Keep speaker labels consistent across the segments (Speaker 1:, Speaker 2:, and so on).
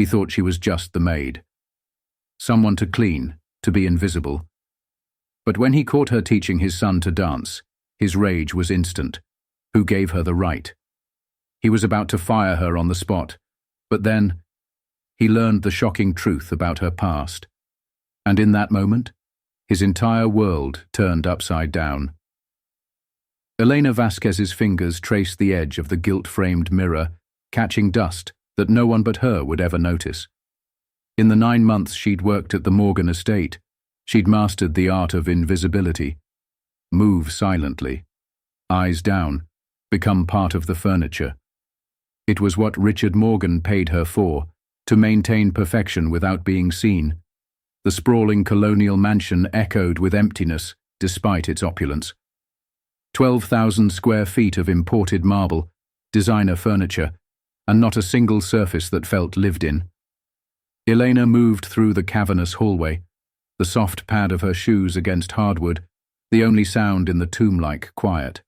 Speaker 1: He thought she was just the maid. Someone to clean, to be invisible. But when he caught her teaching his son to dance, his rage was instant. Who gave her the right? He was about to fire her on the spot, but then he learned the shocking truth about her past. And in that moment, his entire world turned upside down. Elena Vasquez's fingers traced the edge of the gilt-framed mirror, catching dust that no one but her would ever notice. In the 9 months she'd worked at the Morgan estate, she'd mastered the art of invisibility. Move silently, eyes down, become part of the furniture. It was what Richard Morgan paid her for, to maintain perfection without being seen. The sprawling colonial mansion echoed with emptiness despite its opulence. 12,000 square feet of imported marble, designer furniture, and not a single surface that felt lived in. Elena moved through the cavernous hallway, the soft pad of her shoes against hardwood, the only sound in the tomb-like quiet.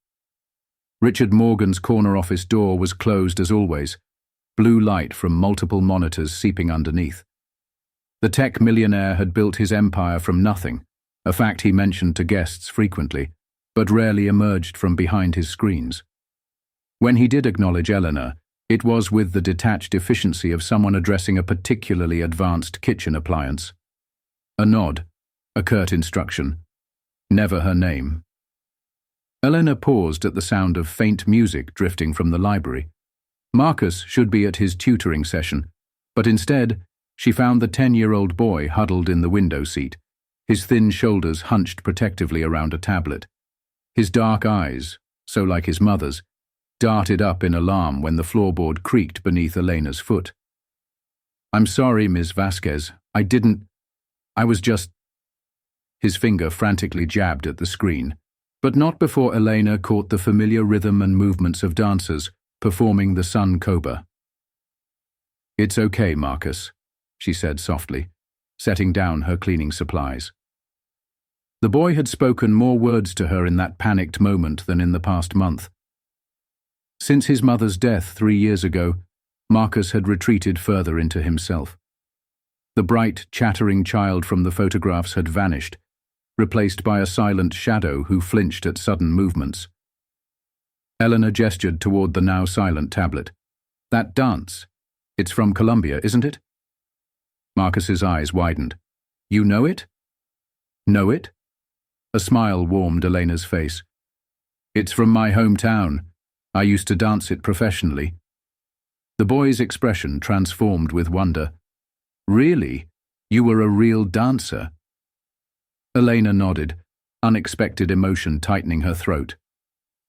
Speaker 1: Richard Morgan's corner office door was closed as always, blue light from multiple monitors seeping underneath. The tech millionaire had built his empire from nothing, a fact he mentioned to guests frequently, but rarely emerged from behind his screens. When he did acknowledge Eleanor, it was with the detached efficiency of someone addressing a particularly advanced kitchen appliance. A nod, a curt instruction, never her name. Eleanor paused at the sound of faint music drifting from the library. Marcus should be at his tutoring session, but instead, she found the 10-year-old boy huddled in the window seat, his thin shoulders hunched protectively around a tablet. His dark eyes, so like his mother's, darted up in alarm when the floorboard creaked beneath Elena's foot. "I'm sorry, Ms. Vasquez. I was just—" His finger frantically jabbed at the screen, but not before Elena caught the familiar rhythm and movements of dancers performing the Sun Cobra. "It's okay, Marcus," she said softly, setting down her cleaning supplies. The boy had spoken more words to her in that panicked moment than in the past month. Since his mother's death 3 years ago, Marcus had retreated further into himself. The bright, chattering child from the photographs had vanished, replaced by a silent shadow who flinched at sudden movements. Eleanor gestured toward the now silent tablet. "That dance. It's from Colombia, isn't it?" Marcus's eyes widened. "You know it?" "Know it?" A smile warmed Elena's face. "It's from my hometown. I used to dance it professionally." The boy's expression transformed with wonder. "Really? You were a real dancer?" Elena nodded, unexpected emotion tightening her throat.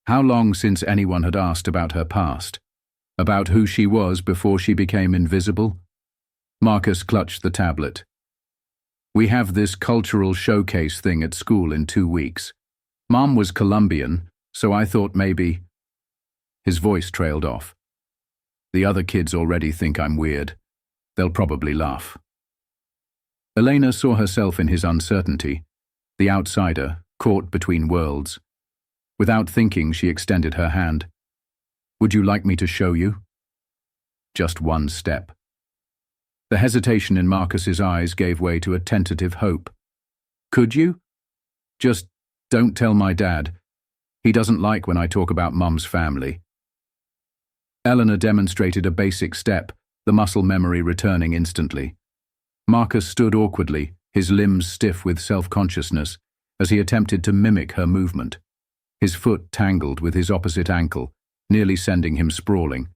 Speaker 1: How long since anyone had asked about her past? About who she was before she became invisible? Marcus clutched the tablet. "We have this cultural showcase thing at school in 2 weeks. Mom was Colombian, so I thought maybe—" His voice trailed off. "The other kids already think I'm weird. They'll probably laugh." Elena saw herself in his uncertainty, the outsider, caught between worlds. Without thinking, she extended her hand. "Would you like me to show you?" Just one step. The hesitation in Marcus's eyes gave way to a tentative hope. "Could you? Just don't tell my dad. He doesn't like when I talk about Mum's family." Eleanor demonstrated a basic step, the muscle memory returning instantly. Marcus stood awkwardly, his limbs stiff with self-consciousness, as he attempted to mimic her movement. His foot tangled with his opposite ankle, nearly sending him sprawling.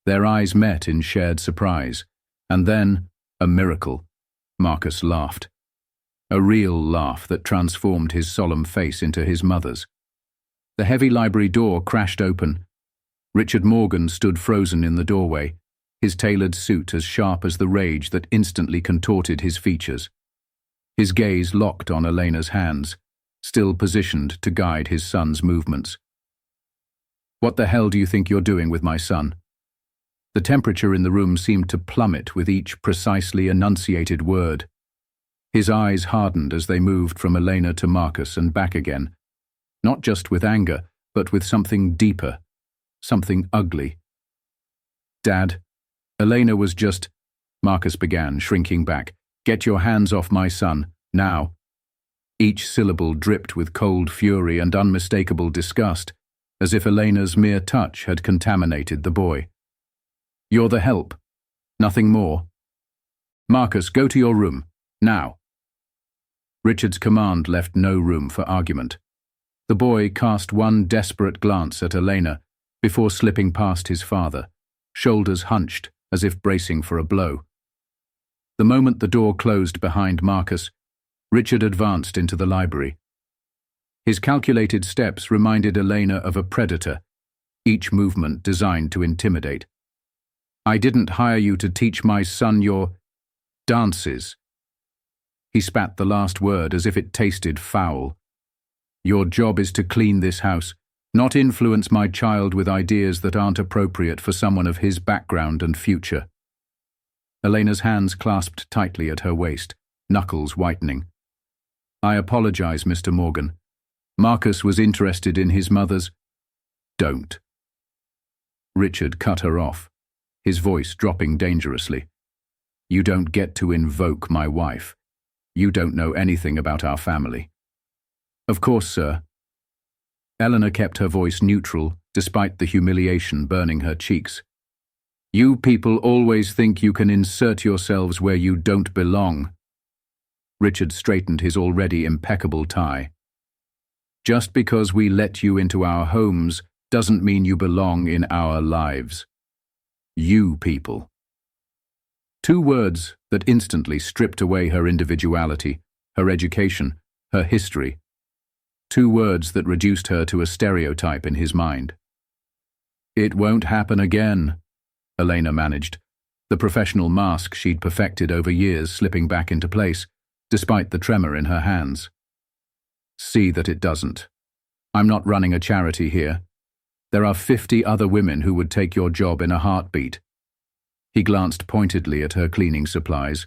Speaker 1: Their eyes met in shared surprise, and then, a miracle, Marcus laughed. A real laugh that transformed his solemn face into his mother's. The heavy library door crashed open. Richard Morgan stood frozen in the doorway, his tailored suit as sharp as the rage that instantly contorted his features. His gaze locked on Elena's hands, still positioned to guide his son's movements. "What the hell do you think you're doing with my son?" The temperature in the room seemed to plummet with each precisely enunciated word. His eyes hardened as they moved from Elena to Marcus and back again, not just with anger, but with something deeper, something ugly. "Dad, Elena was just—" Marcus began, shrinking back. "Get your hands off my son, now." Each syllable dripped with cold fury and unmistakable disgust, as if Elena's mere touch had contaminated the boy. "You're the help. Nothing more. Marcus, go to your room, now." Richard's command left no room for argument. The boy cast one desperate glance at Elena before slipping past his father, shoulders hunched as if bracing for a blow. The moment the door closed behind Marcus, Richard advanced into the library. His calculated steps reminded Elena of a predator, each movement designed to intimidate. "I didn't hire you to teach my son your dances." He spat the last word as if it tasted foul. "Your job is to clean this house, not influence my child with ideas that aren't appropriate for someone of his background and future." Elena's hands clasped tightly at her waist, knuckles whitening. "I apologize, Mr. Morgan. Marcus was interested in his mother's—" "Don't." Richard cut her off, his voice dropping dangerously. "You don't get to invoke my wife. You don't know anything about our family." "Of course, sir." Eleanor kept her voice neutral, despite the humiliation burning her cheeks. "You people always think you can insert yourselves where you don't belong." Richard straightened his already impeccable tie. "Just because we let you into our homes doesn't mean you belong in our lives. You people." Two words that instantly stripped away her individuality, her education, her history. Two words that reduced her to a stereotype in his mind. "It won't happen again," Elena managed, the professional mask she'd perfected over years slipping back into place, despite the tremor in her hands. "See that it doesn't. I'm not running a charity here. There are 50 other women who would take your job in a heartbeat." He glanced pointedly at her cleaning supplies.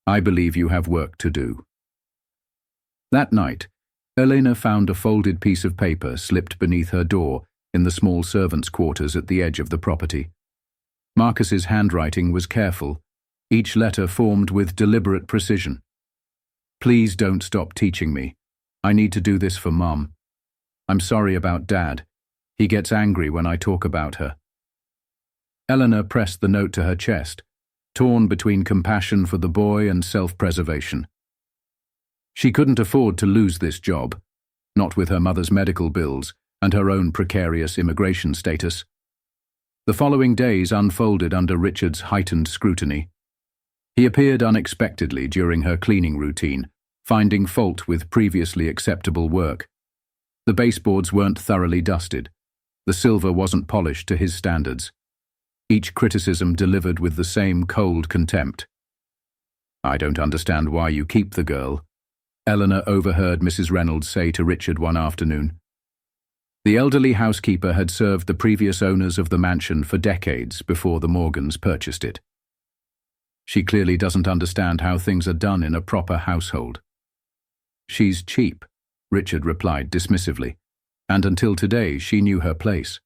Speaker 1: "I believe you have work to do." That night, Elena found a folded piece of paper slipped beneath her door in the small servants' quarters at the edge of the property. Marcus's handwriting was careful, each letter formed with deliberate precision. "Please don't stop teaching me. I need to do this for Mom. I'm sorry about Dad. He gets angry when I talk about her." Eleanor pressed the note to her chest, torn between compassion for the boy and self-preservation. She couldn't afford to lose this job, not with her mother's medical bills and her own precarious immigration status. The following days unfolded under Richard's heightened scrutiny. He appeared unexpectedly during her cleaning routine, finding fault with previously acceptable work. The baseboards weren't thoroughly dusted. The silver wasn't polished to his standards. Each criticism delivered with the same cold contempt. "I don't understand why you keep the girl," Eleanor overheard Mrs. Reynolds say to Richard one afternoon. The elderly housekeeper had served the previous owners of the mansion for decades before the Morgans purchased it. "She clearly doesn't understand how things are done in a proper household." "She's cheap," Richard replied dismissively, and until today she knew her place.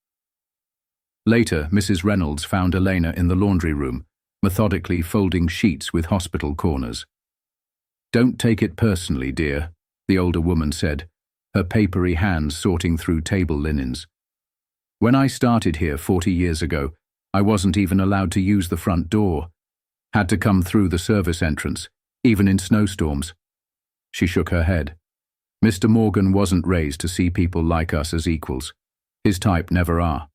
Speaker 1: Later, Mrs. Reynolds found Elena in the laundry room, methodically folding sheets with hospital corners. "Don't take it personally, dear," the older woman said, her papery hands sorting through table linens. "When I started here 40 years ago, I wasn't even allowed to use the front door. Had to come through the service entrance, even in snowstorms." She shook her head. "Mr. Morgan wasn't raised to see people like us as equals. His type never are."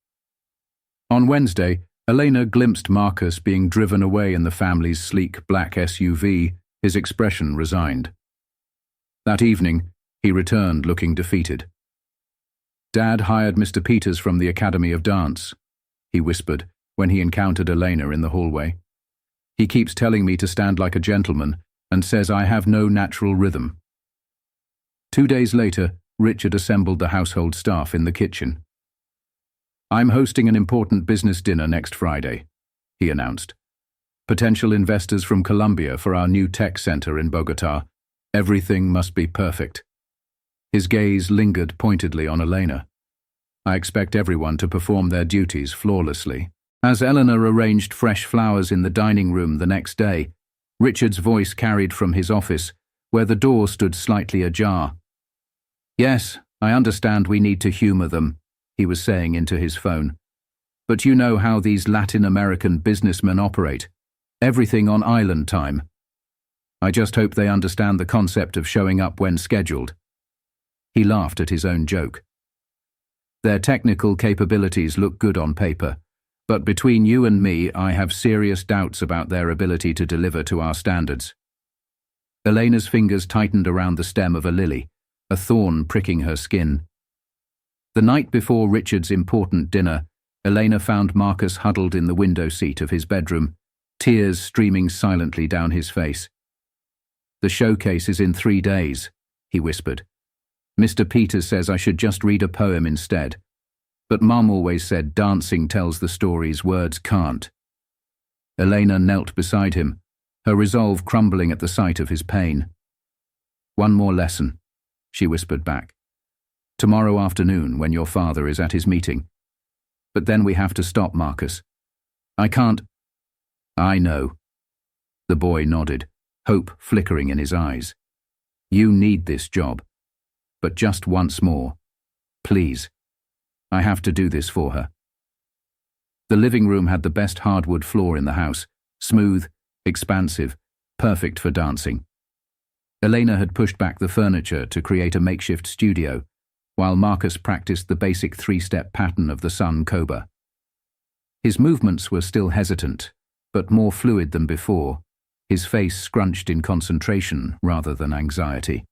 Speaker 1: On Wednesday, Elena glimpsed Marcus being driven away in the family's sleek black SUV, his expression resigned. That evening, he returned looking defeated. "Dad hired Mr. Peters from the Academy of Dance," he whispered when he encountered Elena in the hallway. "He keeps telling me to stand like a gentleman and says I have no natural rhythm." 2 days later, Richard assembled the household staff in the kitchen. "I'm hosting an important business dinner next Friday," he announced. "Potential investors from Colombia for our new tech center in Bogota. Everything must be perfect." His gaze lingered pointedly on Elena. "I expect everyone to perform their duties flawlessly." As Eleanor arranged fresh flowers in the dining room the next day, Richard's voice carried from his office, where the door stood slightly ajar. "Yes, I understand we need to humor them," he was saying into his phone. "But you know how these Latin American businessmen operate. Everything on island time. I just hope they understand the concept of showing up when scheduled." He laughed at his own joke. "Their technical capabilities look good on paper, but between you and me, I have serious doubts about their ability to deliver to our standards." Elena's fingers tightened around the stem of a lily, a thorn pricking her skin. The night before Richard's important dinner, Elena found Marcus huddled in the window seat of his bedroom, tears streaming silently down his face. "The showcase is in 3 days," he whispered. "Mr. Peters says I should just read a poem instead. But Mum always said dancing tells the stories words can't." Elena knelt beside him, her resolve crumbling at the sight of his pain. "One more lesson," she whispered back. "Tomorrow afternoon when your father is at his meeting. But then we have to stop, Marcus. I can't—" "I know." The boy nodded, hope flickering in his eyes. "You need this job. But just once more. Please. I have to do this for her." The living room had the best hardwood floor in the house, smooth, expansive, perfect for dancing. Elena had pushed back the furniture to create a makeshift studio, while Marcus practiced the basic 3-step pattern of the sun cobra. His movements were still hesitant, but more fluid than before, his face scrunched in concentration rather than anxiety.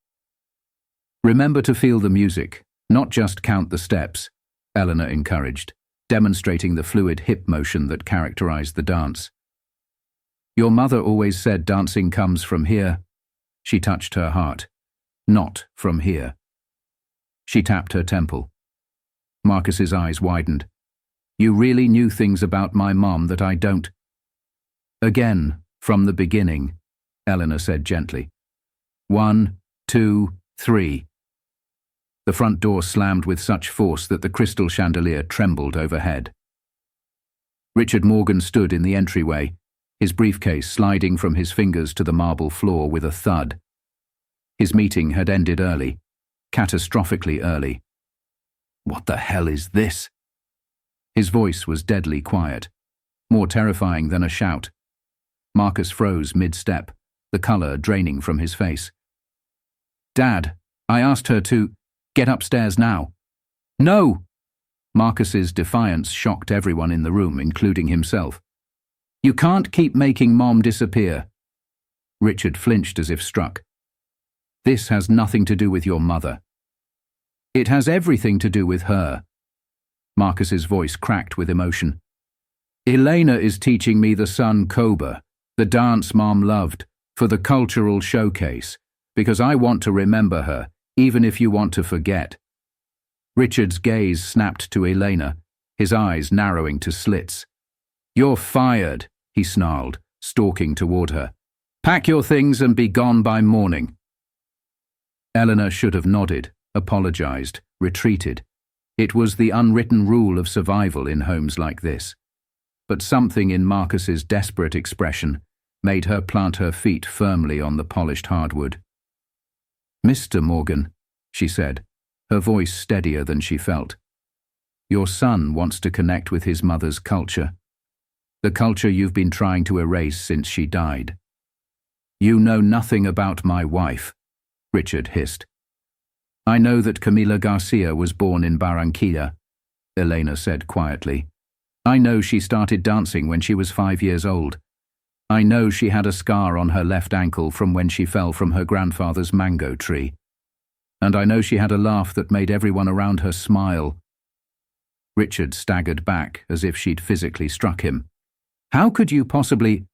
Speaker 1: "Remember to feel the music, not just count the steps," Eleanor encouraged, demonstrating the fluid hip motion that characterized the dance. "Your mother always said dancing comes from here." She touched her heart. "Not from here." She tapped her temple. Marcus's eyes widened. "You really knew things about my mom that I don't." "Again, from the beginning," Eleanor said gently. 1, 2, 3. The front door slammed with such force that the crystal chandelier trembled overhead. Richard Morgan stood in the entryway, his briefcase sliding from his fingers to the marble floor with a thud. His meeting had ended early, catastrophically early. "What the hell is this?" His voice was deadly quiet, more terrifying than a shout. Marcus froze mid-step, the color draining from his face. "Dad, I asked her to get upstairs now." "No!" Marcus's defiance shocked everyone in the room, including himself. "You can't keep making Mom disappear." Richard flinched as if struck. "This has nothing to do with your mother." "It has everything to do with her." Marcus's voice cracked with emotion. "Elena is teaching me the sun cobra, the dance Mom loved, for the cultural showcase, because I want to remember her, even if you want to forget." Richard's gaze snapped to Elena, his eyes narrowing to slits. "You're fired," he snarled, stalking toward her. "Pack your things and be gone by morning." Eleanor should have nodded, apologized, retreated. It was the unwritten rule of survival in homes like this. But something in Marcus's desperate expression made her plant her feet firmly on the polished hardwood. "Mr. Morgan," she said, her voice steadier than she felt. "Your son wants to connect with his mother's culture. The culture you've been trying to erase since she died." "You know nothing about my wife," Richard hissed. "I know that Camila Garcia was born in Barranquilla," Elena said quietly. "I know she started dancing when she was 5 years old. I know she had a scar on her left ankle from when she fell from her grandfather's mango tree. And I know she had a laugh that made everyone around her smile." Richard staggered back as if she'd physically struck him. "How could you possibly—"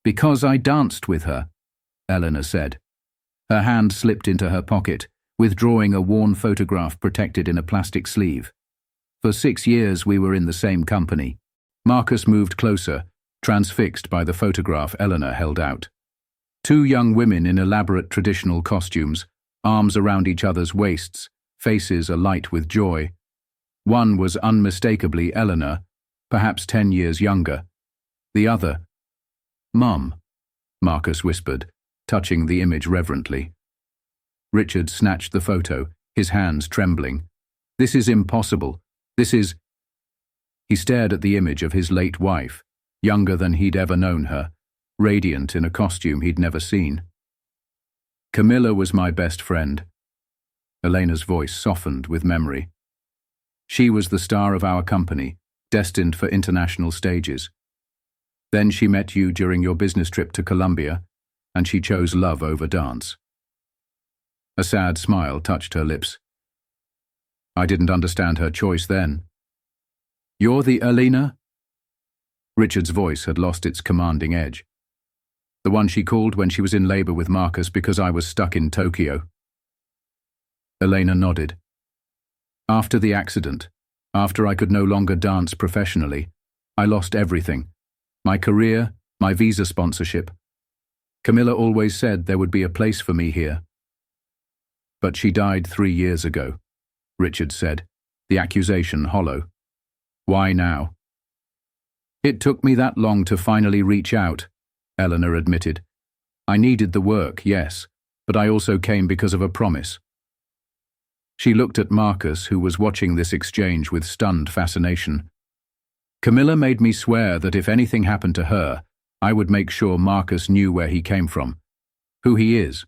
Speaker 1: "Because I danced with her," Eleanor said. Her hand slipped into her pocket, withdrawing a worn photograph protected in a plastic sleeve. "For 6 years we were in the same company." Marcus moved closer, transfixed by the photograph Eleanor held out. 2 young women in elaborate traditional costumes, arms around each other's waists, faces alight with joy. One was unmistakably Eleanor, perhaps 10 years younger. The other, "Mum," Marcus whispered, touching the image reverently. Richard snatched the photo, his hands trembling. "This is impossible. This is—" He stared at the image of his late wife, younger than he'd ever known her, radiant in a costume he'd never seen. "Camila was my best friend." Elena's voice softened with memory. "She was the star of our company, destined for international stages. Then she met you during your business trip to Colombia, and she chose love over dance." A sad smile touched her lips. "I didn't understand her choice then." "You're the Elena?" Richard's voice had lost its commanding edge. "The one she called when she was in labor with Marcus because I was stuck in Tokyo." Elena nodded. "After the accident, after I could no longer dance professionally, I lost everything. My career, my visa sponsorship. Camila always said there would be a place for me here." "But she died 3 years ago," Richard said, the accusation hollow. "Why now?" "It took me that long to finally reach out," Eleanor admitted. "I needed the work, yes, but I also came because of a promise." She looked at Marcus, who was watching this exchange with stunned fascination. "Camila made me swear that if anything happened to her, I would make sure Marcus knew where he came from, who he is."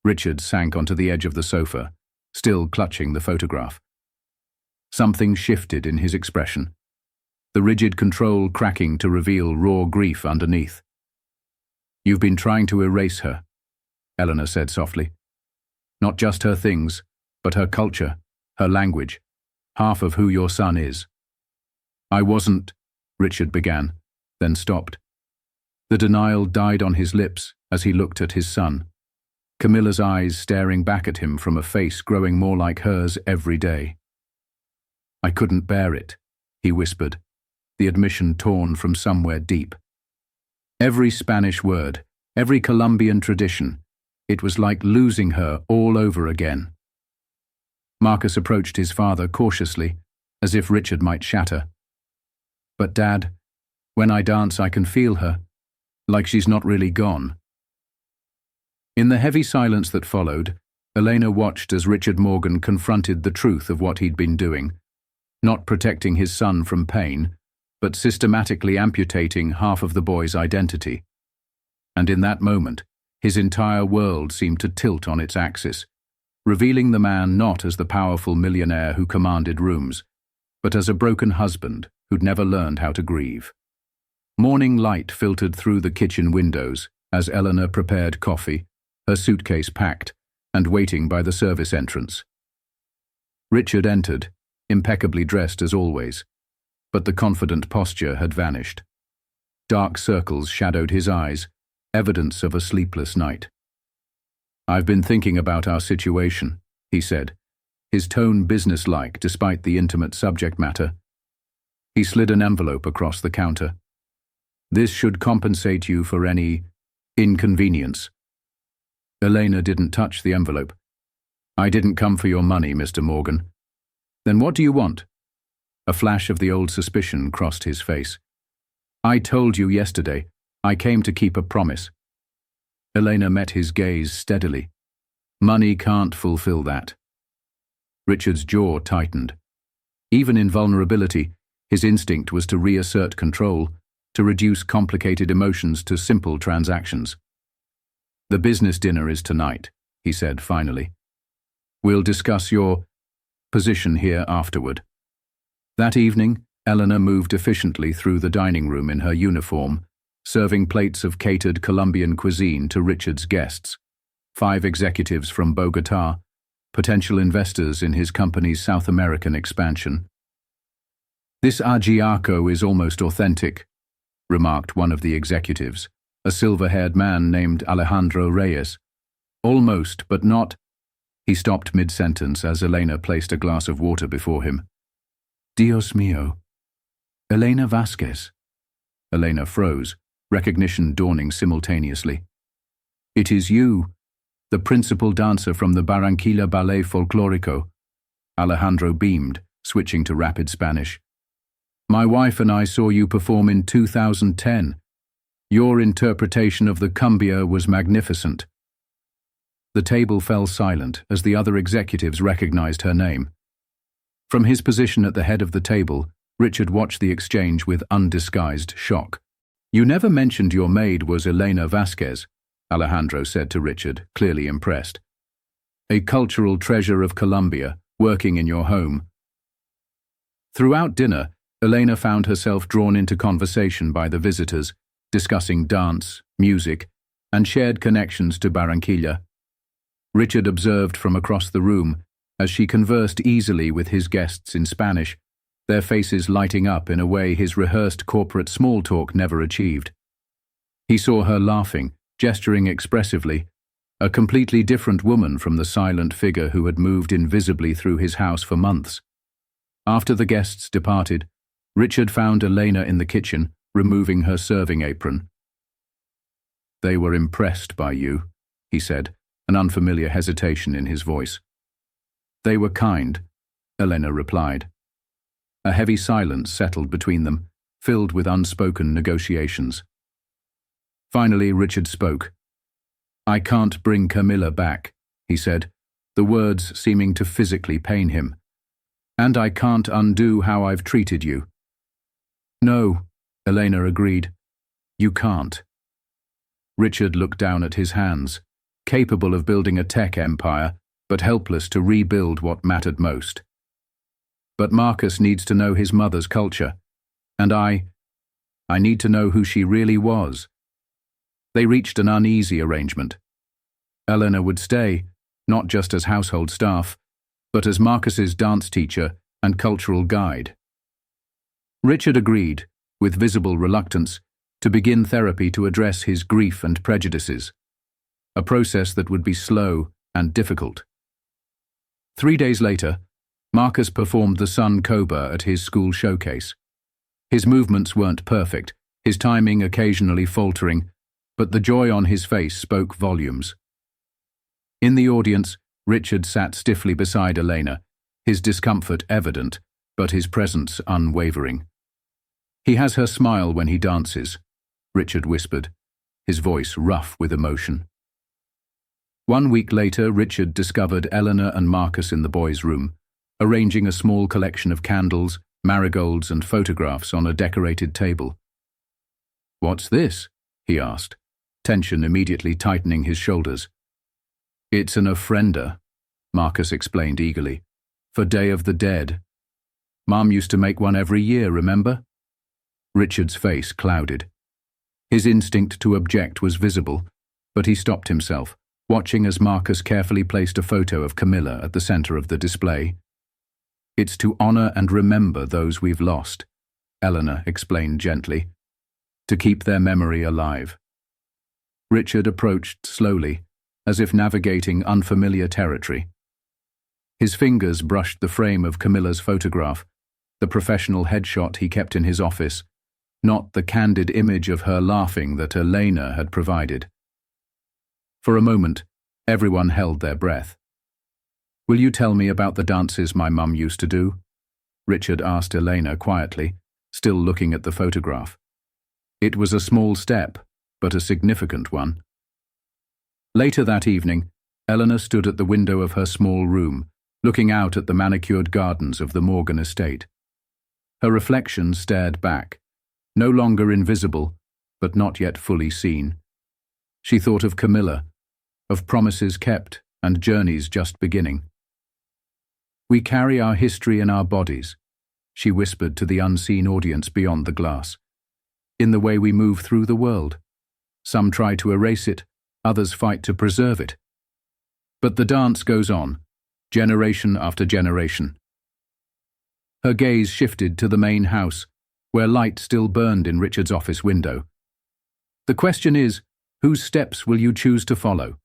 Speaker 1: Richard sank onto the edge of the sofa, still clutching the photograph. Something shifted in his expression, the rigid control cracking to reveal raw grief underneath. "You've been trying to erase her," Eleanor said softly. "Not just her things, but her culture, her language, half of who your son is." "I wasn't," Richard began, then stopped. The denial died on his lips as he looked at his son, Camila's eyes staring back at him from a face growing more like hers every day. "I couldn't bear it," he whispered, the admission torn from somewhere deep. Every Spanish word, every Colombian tradition, it was like losing her all over again. Marcus approached his father cautiously, as if Richard might shatter. "But Dad, when I dance I can feel her, like she's not really gone." In the heavy silence that followed, Elena watched as Richard Morgan confronted the truth of what he'd been doing, not protecting his son from pain, but systematically amputating half of the boy's identity. And in that moment, his entire world seemed to tilt on its axis, revealing the man not as the powerful millionaire who commanded rooms, but as a broken husband who'd never learned how to grieve. Morning light filtered through the kitchen windows as Eleanor prepared coffee, her suitcase packed, and waiting by the service entrance. Richard entered, impeccably dressed as always, but the confident posture had vanished. Dark circles shadowed his eyes, evidence of a sleepless night. "I've been thinking about our situation," he said, his tone businesslike despite the intimate subject matter. He slid an envelope across the counter. "This should compensate you for any inconvenience." Elena didn't touch the envelope. "I didn't come for your money, Mr. Morgan." "Then what do you want?" A flash of the old suspicion crossed his face. "I told you yesterday. I came to keep a promise." Elena met his gaze steadily. "Money can't fulfill that." Richard's jaw tightened. Even in vulnerability, his instinct was to reassert control, to reduce complicated emotions to simple transactions. "The business dinner is tonight," he said finally. "We'll discuss your position here afterward." That evening, Eleanor moved efficiently through the dining room in her uniform, serving plates of catered Colombian cuisine to Richard's guests. 5 executives from Bogotá, potential investors in his company's South American expansion. "This ajiaco is almost authentic," remarked one of the executives, a silver-haired man named Alejandro Reyes. "Almost, but not—" He stopped mid-sentence as Elena placed a glass of water before him. "Dios mío. Elena Vasquez." Elena froze, recognition dawning simultaneously. "It is you, the principal dancer from the Barranquilla Ballet Folclórico." Alejandro beamed, switching to rapid Spanish. My wife and I saw you perform in 2010. Your interpretation of the cumbia was magnificent." The table fell silent as the other executives recognized her name. From his position at the head of the table, Richard watched the exchange with undisguised shock. "You never mentioned your maid was Elena Vasquez," Alejandro said to Richard, clearly impressed. "A cultural treasure of Colombia, working in your home." Throughout dinner, Elena found herself drawn into conversation by the visitors, discussing dance, music, and shared connections to Barranquilla. Richard observed from across the room as she conversed easily with his guests in Spanish, their faces lighting up in a way his rehearsed corporate small talk never achieved. He saw her laughing, gesturing expressively, a completely different woman from the silent figure who had moved invisibly through his house for months. After the guests departed, Richard found Elena in the kitchen, removing her serving apron. "They were impressed by you," he said, an unfamiliar hesitation in his voice. "They were kind," Elena replied. A heavy silence settled between them, filled with unspoken negotiations. Finally, Richard spoke. "I can't bring Camila back," he said, the words seeming to physically pain him. "And I can't undo how I've treated you." "No," Elena agreed. "You can't." Richard looked down at his hands, capable of building a tech empire, but helpless to rebuild what mattered most. "But Marcus needs to know his mother's culture, and I need to know who she really was." They reached an uneasy arrangement. Elena would stay, not just as household staff, but as Marcus's dance teacher and cultural guide. Richard agreed, with visible reluctance, to begin therapy to address his grief and prejudices, a process that would be slow and difficult. 3 days later, Marcus performed the Sun Koba at his school showcase. His movements weren't perfect, his timing occasionally faltering, but the joy on his face spoke volumes. In the audience, Richard sat stiffly beside Elena, his discomfort evident, but his presence unwavering. "He has her smile when he dances," Richard whispered, his voice rough with emotion. 1 week later, Richard discovered Eleanor and Marcus in the boys' room, arranging a small collection of candles, marigolds, and photographs on a decorated table. "What's this?" he asked, tension immediately tightening his shoulders. "It's an ofrenda," Marcus explained eagerly, "for Day of the Dead. Mom used to make one every year, remember?" Richard's face clouded. His instinct to object was visible, but he stopped himself, watching as Marcus carefully placed a photo of Camila at the center of the display. "It's to honor and remember those we've lost," Eleanor explained gently, "to keep their memory alive." Richard approached slowly, as if navigating unfamiliar territory. His fingers brushed the frame of Camila's photograph, the professional headshot he kept in his office, not the candid image of her laughing that Elena had provided. For a moment, everyone held their breath. "Will you tell me about the dances my mum used to do?" Richard asked Elena quietly, still looking at the photograph. It was a small step, but a significant one. Later that evening, Eleanor stood at the window of her small room, looking out at the manicured gardens of the Morgan estate. Her reflection stared back, no longer invisible, but not yet fully seen. She thought of Camila, of promises kept and journeys just beginning. "We carry our history in our bodies," she whispered to the unseen audience beyond the glass. "In the way we move through the world. Some try to erase it, others fight to preserve it. But the dance goes on, generation after generation." Her gaze shifted to the main house, where light still burned in Richard's office window. "The question is, whose steps will you choose to follow?